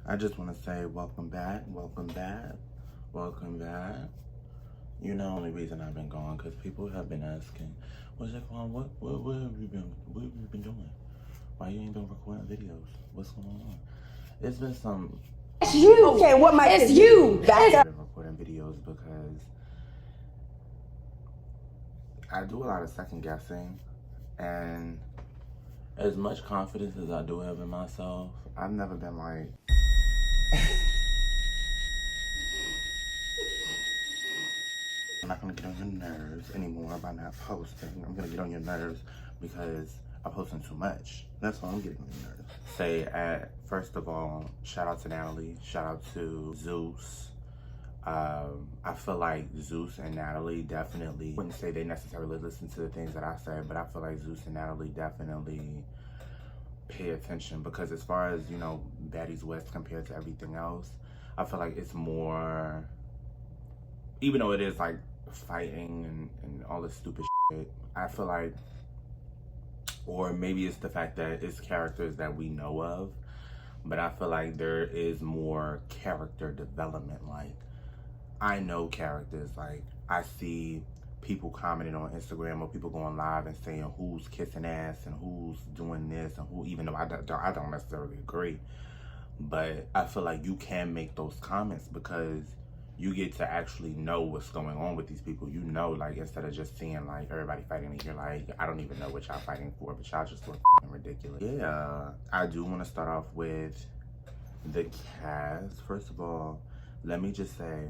I just want to say welcome back, welcome back, welcome back. You know, the only reason I've been gone because people have been asking, what's it called? What have you been doing? Why you ain't been recording videos? What's going on? It's been some. It's you. Okay, what might it's you? I've been recording videos because I do a lot of second guessing, and as much confidence as I do have in myself, I've never been like. I'm not gonna get on your nerves anymore by not posting. I'm gonna get on your nerves because I'm posting too much. That's why I'm getting on your nerves. First of all, shout out to Natalie. Shout out to Zeus. I feel like Zeus and Natalie definitely, I wouldn't say they necessarily listen to the things that I say, but I feel like Zeus and Natalie definitely pay attention because as far as, you know, Baddies West compared to everything else, I feel like it's more, even though it is like fighting and all this stupid shit, I feel like, or maybe it's the fact that it's characters that we know of, but I feel like there is more character development. Like, I know characters, like I see people commenting on Instagram or people going live and saying who's kissing ass and who's doing this and who, even though I don't necessarily agree, but I feel like you can make those comments because you get to actually know what's going on with these people. You know, like, instead of just seeing like everybody fighting and you're like, I don't even know what y'all fighting for, but y'all just look ridiculous. Yeah, I do want to start off with the cast. First of all, let me just say,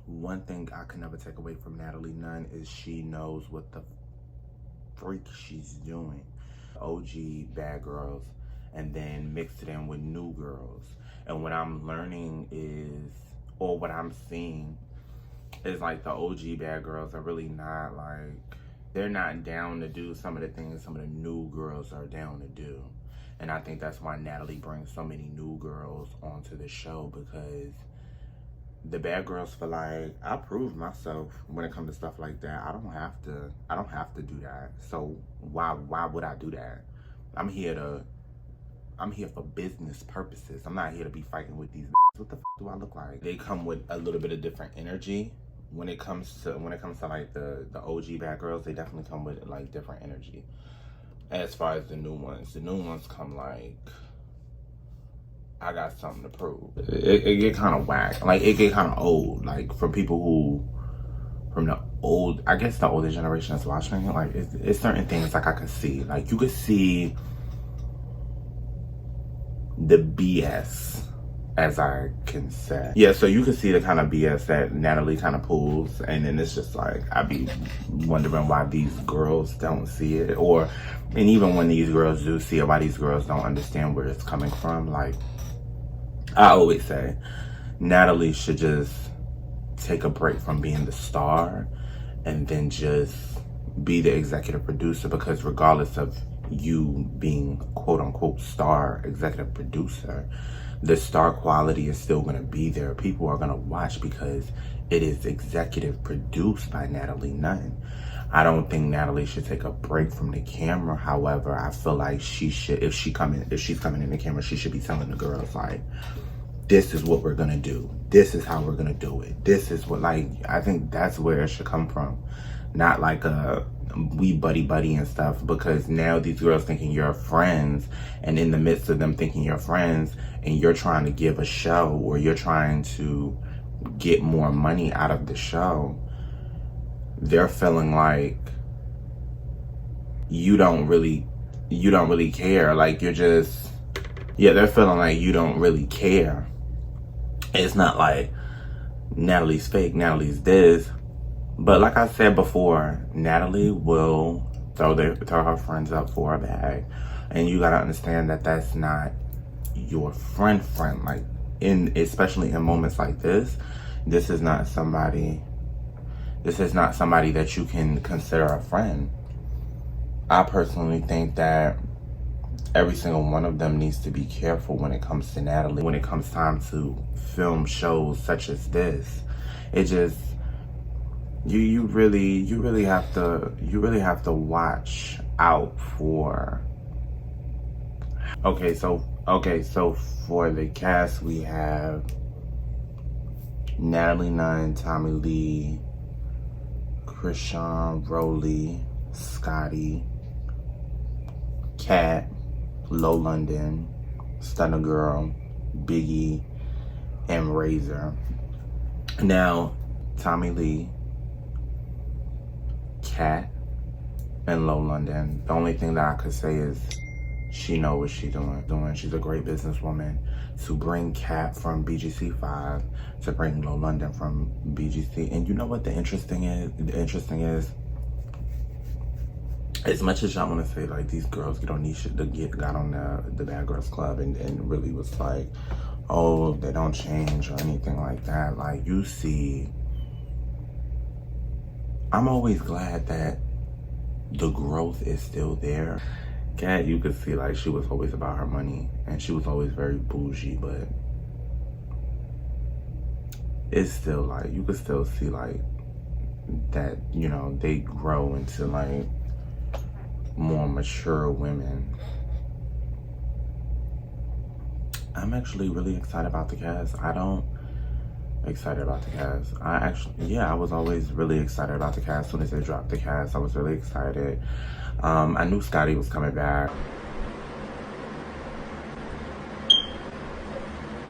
one thing I can never take away from Natalie Nunn is she knows what the freak she's doing. OG bad girls, and then mixed it in with new girls. And what I'm learning is, or what I'm seeing is, like, the OG bad girls are really not, like, they're not down to do some of the things some of the new girls are down to do. And I think that's why Natalie brings so many new girls onto the show, because the bad girls feel like, I proved myself when it comes to stuff like that. I don't have to do that. So why would I do that? I'm here for business purposes. I'm not here to be fighting with these. What the f do I look like? They come with a little bit of different energy when it comes to like the OG bad girls. They definitely come with like different energy. As far as the new ones come like, I got something to prove. It get kind of whack. Like, it get kind of old. Like, from people who, from the old, I guess the older generation that's watching it, like, it's certain things like I could see. Like, you could see the BS, as I can say. Yeah, so you can see the kind of BS that Natalie kind of pulls, and then it's just like, I be wondering why these girls don't see it, and even when these girls do see it, why these girls don't understand where it's coming from. Like, I always say, Natalie should just take a break from being the star and then just be the executive producer, because regardless of you being quote unquote star executive producer, the star quality is still going to be there. People are going to watch because it is executive produced by Natalie Nunn. I don't think Natalie should take a break from the camera. However, I feel like she should, if she's coming in the camera, she should be telling the girls, like, this is what we're gonna do. This is how we're gonna do it. This is what, like, I think that's where it should come from. Not like we buddy and stuff, because now these girls thinking you're friends, and in the midst of them thinking you're friends and you're trying to give a show, or you're trying to get more money out of the show, they're feeling like you don't really care. Like, you're just, yeah, they're feeling like you don't really care. It's not like Natalie's fake, Natalie's this. But like I said before, Natalie will throw her friends up for a bag. And you gotta understand that that's not your friend. Like, especially in moments like this, this is not somebody that you can consider a friend. I personally think that every single one of them needs to be careful when it comes to Natalie. When it comes time to film shows such as this, it just, you really have to watch out for. Okay, so Okay, so for the cast, we have Natalie Nunn, Tommy Lee, Krishan, Rowley, Scotty, Kat, Low London, Stunner Girl, Biggie, and Razor. Now, Tommy Lee, Kat, and Low London. The only thing that I could say is she knows what she's doing. She's a great businesswoman. To bring Kat from BGC5, to bring Low London from BGC. And you know what the interesting is? As much as y'all want to say like these girls get on these shit to got on the Bad Girls Club and really was like, oh, they don't change or anything like that. Like, you see, I'm always glad that the growth is still there. Kat, you could see like she was always about her money and she was always very bougie, but it's still like, you could still see like that, you know, they grow into like more mature women. I'm actually really excited about the cast. Excited about the cast. I was always really excited about the cast. As soon as they dropped the cast, I was really excited. I knew Scotty was coming back.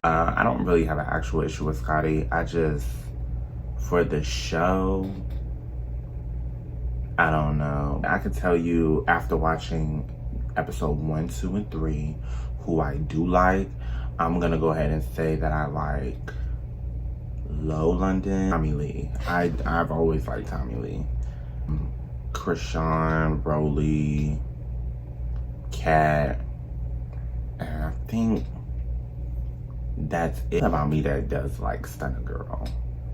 I don't really have an actual issue with Scotty. For the show, I don't know. I can tell you after watching episode 1, 2, and 3, who I do like. I'm gonna go ahead and say that I like Low London, Tommy Lee. I've always liked Tommy Lee. Krishan, Rowley, Kat, and I think that's it about me that does like Stunner Girl.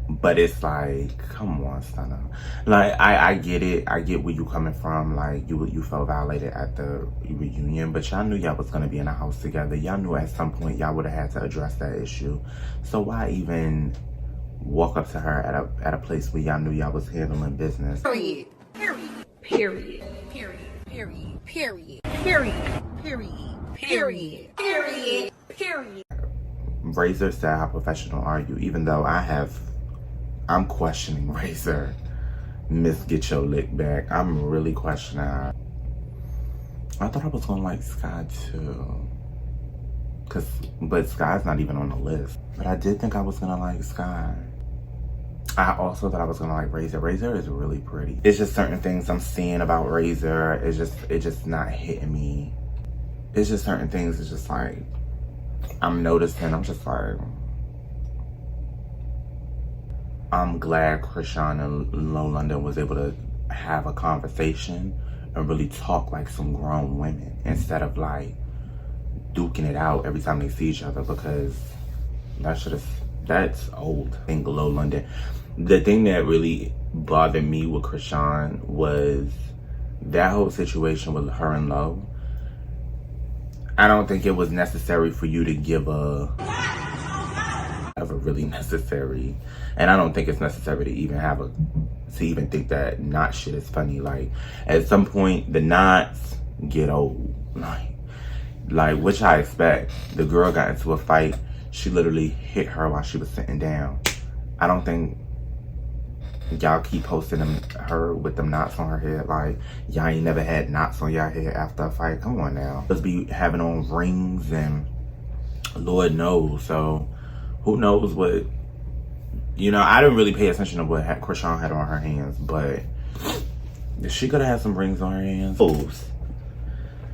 But it's like, come on, Stunner. Like, I get it. I get where you coming from. Like, you felt violated at the reunion, but y'all knew y'all was gonna be in a house together. Y'all knew at some point y'all would have had to address that issue. So why even walk up to her at a place where y'all knew y'all was handling business? Period. Period. Period. Period. Period. Period. Period. Period. Period. Period. Razor said, how professional are you? Even though I'm questioning Razor. Miss Get Your Lick Back. I'm really questioning her. I thought I was gonna like Sky too. But Sky's not even on the list. But I did think I was gonna like Sky. I also thought I was gonna like Razor. Razor is really pretty. It's just certain things I'm seeing about Razor. It's just not hitting me. It's just certain things. It's just like, I'm noticing. I'm just like, I'm glad Krishan and Low London was able to have a conversation and really talk like some grown women instead of like duking it out every time they see each other, because that's old. I think Low London. The thing that really bothered me with Krishan was that whole situation with her and Low. I don't think it was necessary for you to give ever really necessary, and I don't think it's necessary to even think that knot shit is funny. Like, at some point the knots get old, like which I expect. The girl got into a fight. She literally hit her while she was sitting down. I don't think y'all keep posting her with them knots on her head. Like, y'all ain't never had knots on y'all head after a fight. Come on now. Just be having on rings and Lord knows. So who knows what, you know, I didn't really pay attention to what Krishan had on her hands, but she could have had some rings on her hands.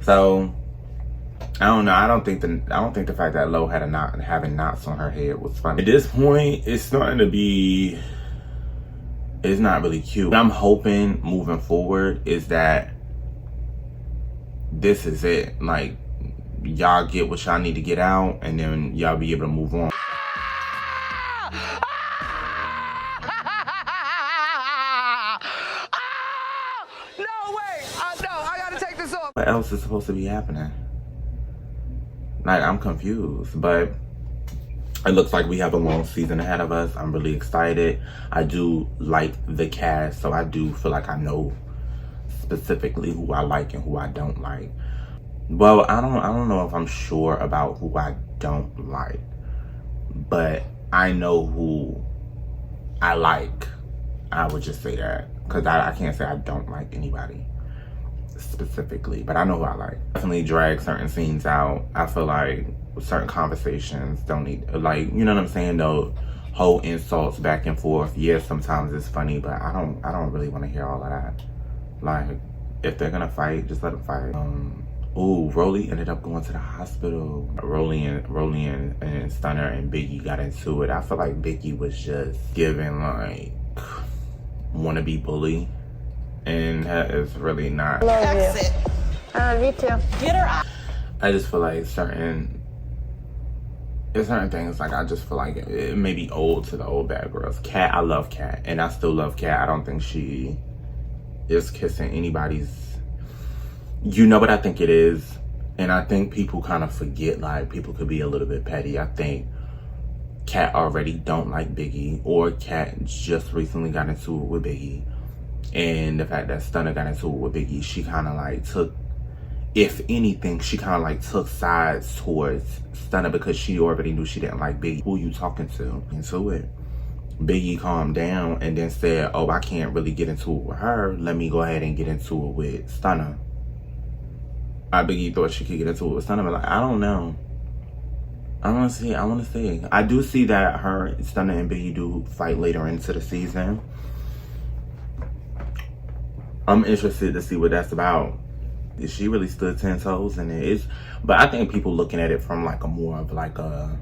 So I don't know. I don't think the fact that Low had having knots on her head was funny. At this point, it's starting to be, it's not really cute. What I'm hoping moving forward is that this is it. Like, y'all get what y'all need to get out, and then y'all be able to move on. What else is supposed to be happening? Like, I'm confused, but it looks like we have a long season ahead of us. I'm really excited. I do like the cast, so I do feel like I know specifically who I like and who I don't like. Well, I don't know if I'm sure about who I don't like, but I know who I like. I would just say that, because I can't say I don't like anybody specifically, but I know who I like. Definitely drag certain scenes out. I feel like certain conversations don't need, like, you know what I'm saying, though, whole insults back and forth. Yes, sometimes it's funny, but I don't really want to hear all of that. Like, if they're gonna fight, just let them fight. Ooh, Rolly ended up going to the hospital. Rolly and Stunner and Biggie got into it. I feel like Biggie was just giving, like, wannabe bully, and that is really not. Love you. I love you too. Get her out. I just feel like certain things, like, I just feel like it may be old to the old bad girls. Kat, I love Kat, and I still love Kat. I don't think she is kissing anybody's. You know what I think it is? And I think people kind of forget, like, people could be a little bit petty. I think Kat already don't like Biggie, or Kat just recently got into it with Biggie. And the fact that Stunner got into it with Biggie, she kind of like took, if anything, she kind of like took sides towards Stunner, because she already knew she didn't like Biggie. Who you talking to? Into it. Biggie calmed down and then said, oh, I can't really get into it with her. Let me go ahead and get into it with Stunner. Biggie thought she could get into it with Stunner, but like, I don't know. I want to see. I do see that her, Stunner, and Biggie do fight later into the season. I'm interested to see what that's about. Is she really stood 10 toes? And it is, but I think people looking at it from like a more of like a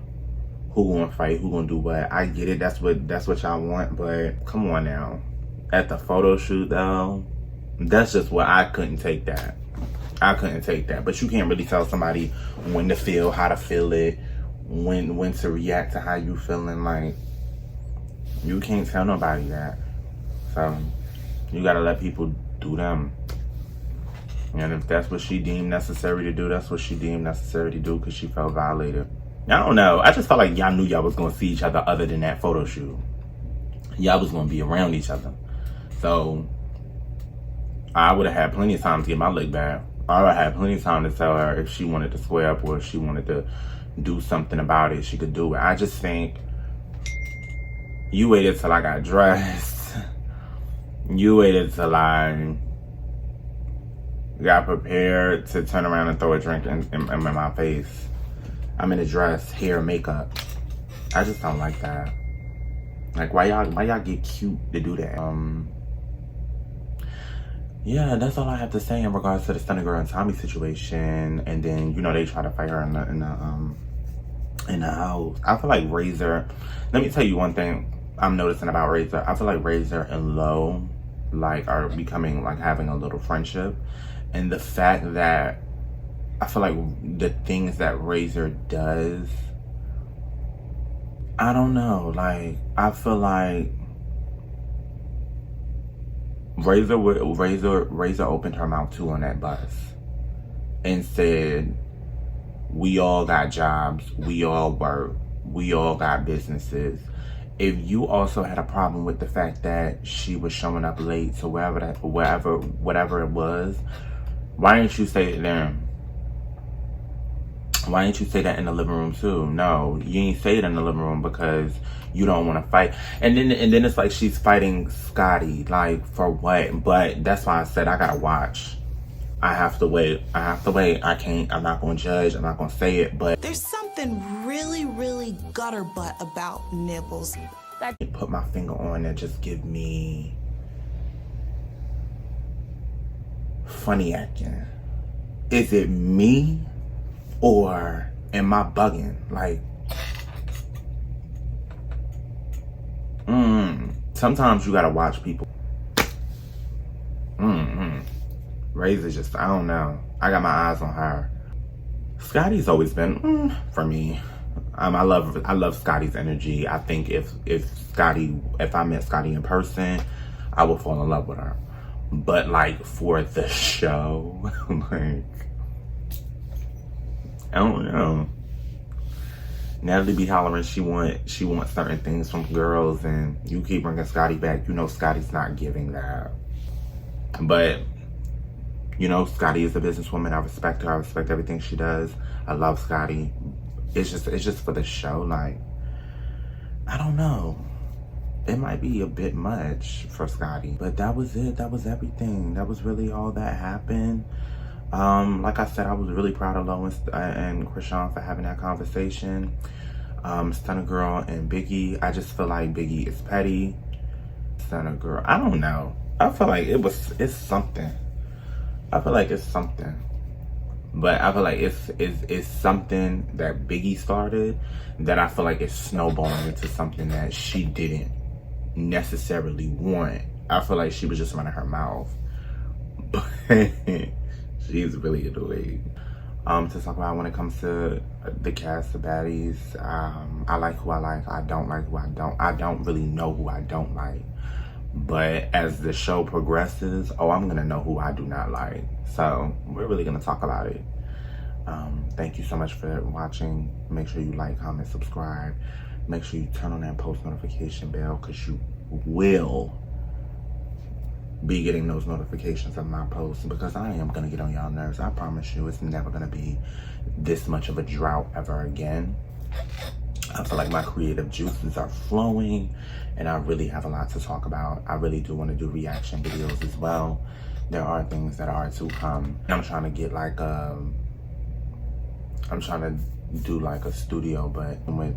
who gonna fight, who gonna do what. I get it. That's what y'all want, but come on now. At the photo shoot though, that's just what I couldn't take that. I couldn't take that. But you can't really tell somebody when to feel, how to feel it, when to react to how you feeling. Like, you can't tell nobody that. So you gotta let people do them. And if that's what she deemed necessary to do, that's what she deemed necessary to do, because she felt violated. I don't know. I just felt like y'all knew y'all was gonna see each other other than that photo shoot. Y'all was gonna be around each other. So I would have had plenty of time to get my lick back. I would have had plenty of time to tell her if she wanted to square up or if she wanted to do something about it, she could do it. I just think you waited till I got dressed. You waited till I got prepared to turn around and throw a drink in my face. I'm in a dress, hair, makeup. I just don't like that. Like, why y'all get cute to do that? Yeah, that's all I have to say in regards to the Stunner Girl and Tommy situation. And then, you know, they try to fight her in the house. I feel like Razor. Let me tell you one thing I'm noticing about Razor. I feel like Razor and Lo like are becoming like having a little friendship, and the fact that I feel like the things that Razor does, I don't know. Like, I feel like Razor opened her mouth too on that bus and said, we all got jobs, we all work, we all got businesses. If you also had a problem with the fact that she was showing up late to whatever it was, why didn't you say it then? Why didn't you say that in the living room too? No, you ain't say it in the living room because you don't want to fight. And then it's like she's fighting Scotty, like, for what? But that's why I said I gotta watch. I have to wait. I can't. I'm not gonna judge. I'm not gonna say it. But there's something really, really gutter butt about nipples. I put my finger on and just give me funny acting. Is it me? Or am I bugging? Like, sometimes you gotta watch people. Razor just, I don't know. I got my eyes on her. Scotty's always been, for me. I love Scotty's energy. I think if I met Scotty in person, I would fall in love with her. But like for the show, like, I don't know. Natalie be hollering she wants certain things from girls, and you keep bringing Scotty back. You know Scotty's not giving that. But You know, Scotty is a businesswoman. I respect her. I respect everything she does. I love Scotty. It's just for the show. Like, I don't know. It might be a bit much for Scotty, but that was it. That was everything. That was really all that happened. Like I said, I was really proud of Lo and Krishan for having that conversation. Stunner Girl and Biggie. I just feel like Biggie is petty. Stunner Girl, I don't know. I feel like it's something. I feel like it's something. But I feel like it's something that Biggie started that I feel like it's snowballing into something that she didn't necessarily want. I feel like she was just running her mouth. But she's really annoying. To talk about when it comes to the cast of baddies, I like who I like. I don't like who I don't. I don't really know who I don't like. But as the show progresses, I'm gonna know who I do not like. So we're really gonna talk about it. Thank you so much for watching. Make sure you like, comment, subscribe. Make sure you turn on that post notification bell, because you will be getting those notifications of my posts, because I am gonna get on y'all nerves. I promise you, it's never gonna be this much of a drought ever again. I feel like my creative juices are flowing and I really have a lot to talk about. I really do want to do reaction videos as well. There are things that are to come. I'm trying to get like I'm trying to do like a studio, but with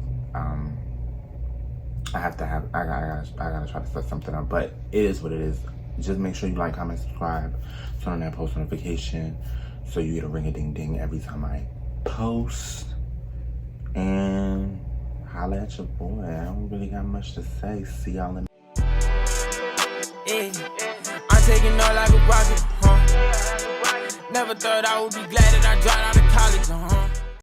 I gotta try to set something up, but it is what it is. Just make sure you like, comment, subscribe, turn on that post notification so you get a ring-a-ding-ding every time I post. And holla at your boy. I don't really got much to say. See y'all in. Yeah, I'm taking off like a rocket, huh? Never thought I would be glad that I dropped out of college,